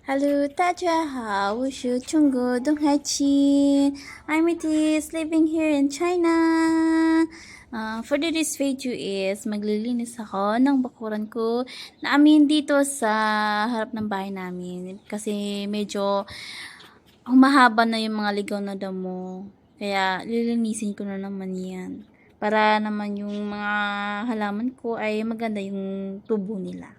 Hello, 大家好，我是 중국 동하친. I'm Itis, living here in China. For today's video is maglilinis ako ng bakuran ko namin dito sa harap ng bahay namin. Kasi medyo humahaba na yung mga ligaw na damo. Kaya lilinisin ko na naman yan. Para naman yung mga halaman ko ay maganda yung tubo nila.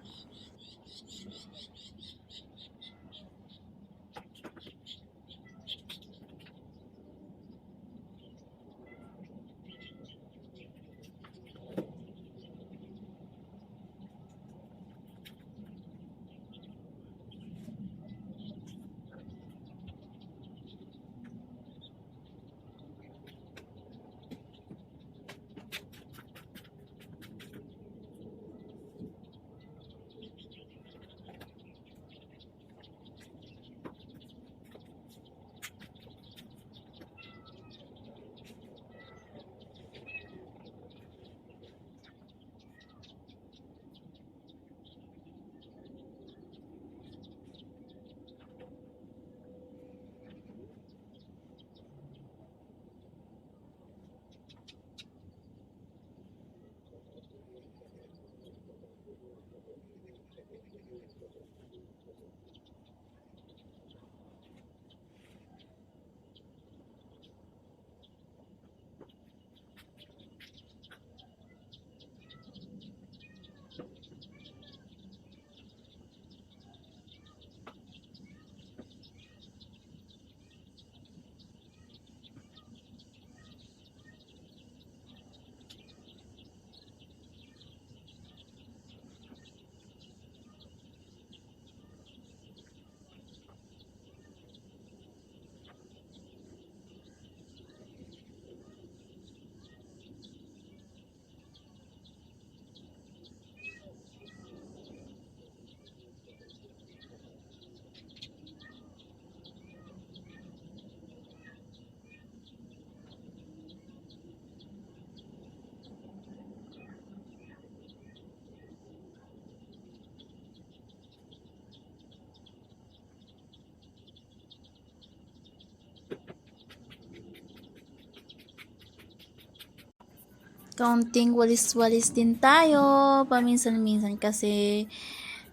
Kaunting walis-walis din tayo, paminsan-minsan kasi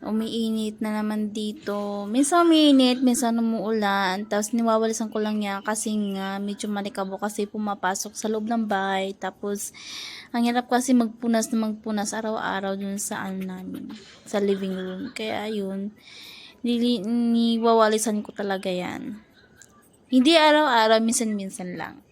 umiinit na naman dito. Minsan umiinit, minsan umuulan, tapos niwawalisan ko lang yan kasi nga medyo malikabo kasi pumapasok sa loob ng bahay. Tapos ang hirap kasi magpunas na magpunas araw-araw dun sa namin, sa living room. Kaya yun, niwawalisan ko talaga yan. Hindi araw-araw, minsan-minsan lang.